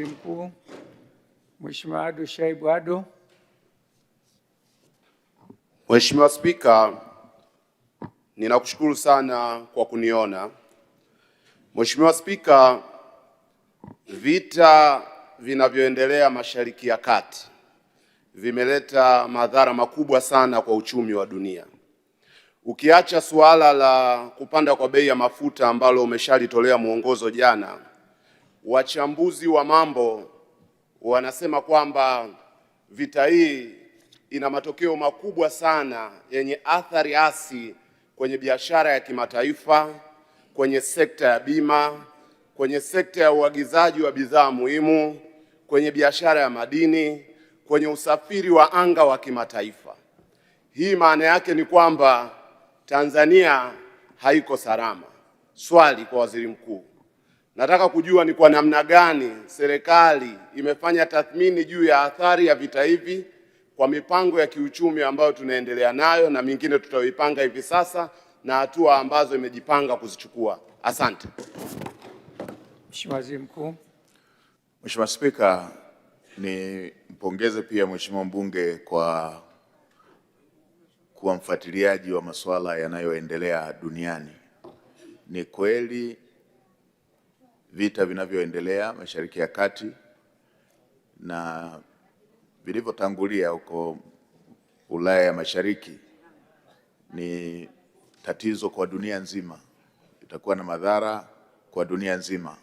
Mkuu Mheshimiwa Ado Shaibu Ado. Mheshimiwa Spika, ninakushukuru sana kwa kuniona. Mheshimiwa Spika, vita vinavyoendelea Mashariki ya Kati vimeleta madhara makubwa sana kwa uchumi wa dunia. Ukiacha suala la kupanda kwa bei ya mafuta ambalo umeshalitolea mwongozo jana, wachambuzi wa mambo wanasema kwamba vita hii ina matokeo makubwa sana yenye athari hasi kwenye biashara ya kimataifa, kwenye sekta ya bima, kwenye sekta ya uagizaji wa bidhaa muhimu, kwenye biashara ya madini, kwenye usafiri wa anga wa kimataifa. Hii maana yake ni kwamba Tanzania haiko salama. Swali kwa Waziri Mkuu, nataka kujua ni kwa namna gani serikali imefanya tathmini juu ya athari ya vita hivi kwa mipango ya kiuchumi ambayo tunaendelea nayo na mingine tutayoipanga hivi sasa na hatua ambazo imejipanga kuzichukua. Asante. Mheshimiwa Waziri Mkuu. Mheshimiwa Spika, nimpongeze pia Mheshimiwa mbunge kwa kuwa mfuatiliaji wa masuala yanayoendelea duniani. Ni kweli vita vinavyoendelea Mashariki ya Kati na vilivyotangulia huko Ulaya ya Mashariki ni tatizo kwa dunia nzima, itakuwa na madhara kwa dunia nzima,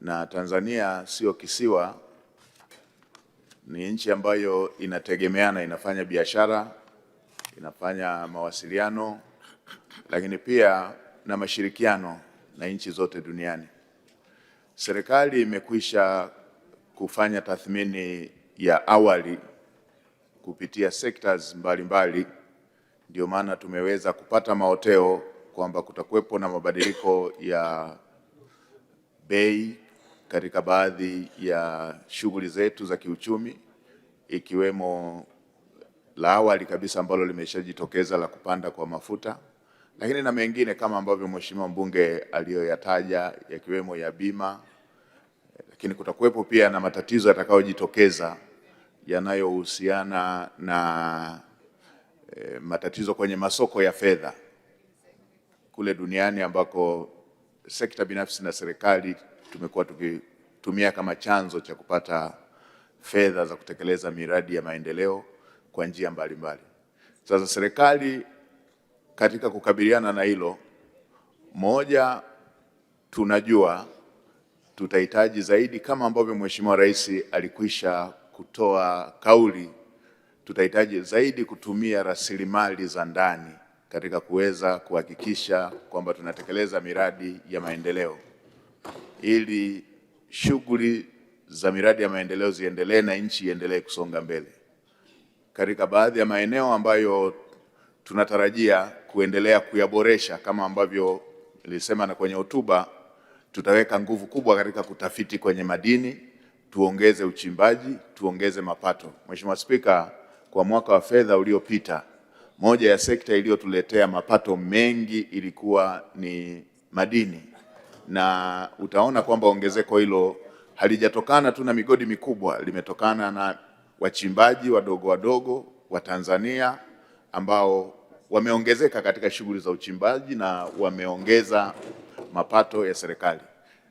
na Tanzania sio kisiwa, ni nchi ambayo inategemeana, inafanya biashara, inafanya mawasiliano, lakini pia na mashirikiano na nchi zote duniani. Serikali imekwisha kufanya tathmini ya awali kupitia sectors mbalimbali, ndio maana tumeweza kupata maoteo kwamba kutakuwepo na mabadiliko ya bei katika baadhi ya shughuli zetu za kiuchumi, ikiwemo la awali kabisa ambalo limeshajitokeza la kupanda kwa mafuta, lakini na mengine kama ambavyo Mheshimiwa mbunge aliyoyataja yakiwemo ya bima, lakini kutakuwepo pia na matatizo yatakayojitokeza yanayohusiana na matatizo kwenye masoko ya fedha kule duniani ambako sekta binafsi na serikali tumekuwa tukitumia kama chanzo cha kupata fedha za kutekeleza miradi ya maendeleo kwa njia mbalimbali. Sasa serikali katika kukabiliana na hilo, moja, tunajua tutahitaji zaidi, kama ambavyo Mheshimiwa Rais alikwisha kutoa kauli, tutahitaji zaidi kutumia rasilimali za ndani katika kuweza kuhakikisha kwamba tunatekeleza miradi ya maendeleo ili shughuli za miradi ya maendeleo ziendelee na nchi iendelee kusonga mbele. Katika baadhi ya maeneo ambayo tunatarajia kuendelea kuyaboresha, kama ambavyo nilisema na kwenye hotuba, tutaweka nguvu kubwa katika kutafiti kwenye madini, tuongeze uchimbaji, tuongeze mapato. Mheshimiwa Spika, kwa mwaka wa fedha uliopita, moja ya sekta iliyotuletea mapato mengi ilikuwa ni madini, na utaona kwamba ongezeko hilo halijatokana tu na migodi mikubwa, limetokana na wachimbaji wadogo wadogo wa Tanzania ambao wameongezeka katika shughuli za uchimbaji na wameongeza mapato ya serikali.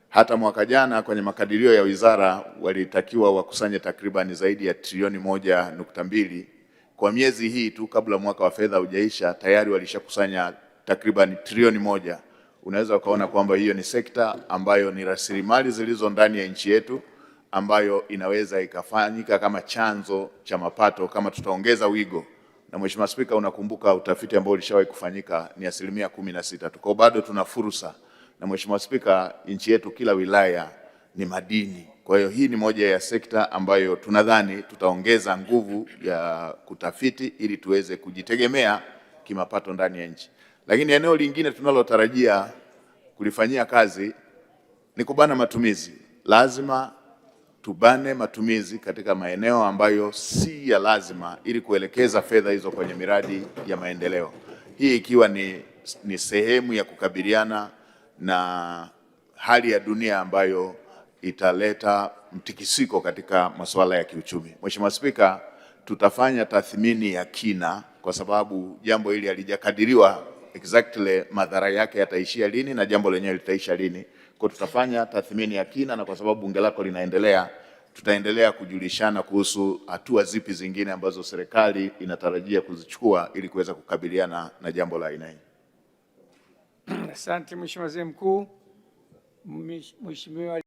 Hata mwaka jana kwenye makadirio ya wizara walitakiwa wakusanye takribani zaidi ya trilioni 1.2. Kwa miezi hii tu kabla mwaka wa fedha hujaisha tayari walishakusanya takribani trilioni 1. Unaweza ukaona kwamba hiyo ni sekta ambayo ni rasilimali zilizo ndani ya nchi yetu ambayo inaweza ikafanyika kama chanzo cha mapato kama tutaongeza wigo. Na Mheshimiwa Spika, unakumbuka utafiti ambao ulishawahi kufanyika ni 16%. Kwa bado tuna fursa. Na Mheshimiwa Spika, nchi yetu kila wilaya ni madini. Kwa hiyo hii ni moja ya sekta ambayo tunadhani tutaongeza nguvu ya kutafiti ili tuweze kujitegemea kimapato ndani ya nchi. Lakini eneo lingine tunalotarajia kulifanyia kazi ni kubana matumizi. Lazima tubane matumizi katika maeneo ambayo si ya lazima ili kuelekeza fedha hizo kwenye miradi ya maendeleo. Hii ikiwa ni sehemu ya kukabiliana na hali ya dunia ambayo italeta mtikisiko katika masuala ya kiuchumi. Mheshimiwa Spika, tutafanya tathmini ya kina kwa sababu jambo hili halijakadiriwa exactly madhara yake yataishia lini na jambo lenyewe litaisha lini. Kwa tutafanya tathmini ya kina, na kwa sababu bunge lako linaendelea, tutaendelea kujulishana kuhusu hatua zipi zingine ambazo serikali inatarajia kuzichukua ili kuweza kukabiliana na jambo la aina hii. Asante Mheshimiwa Waziri Mkuu. Mheshimiwa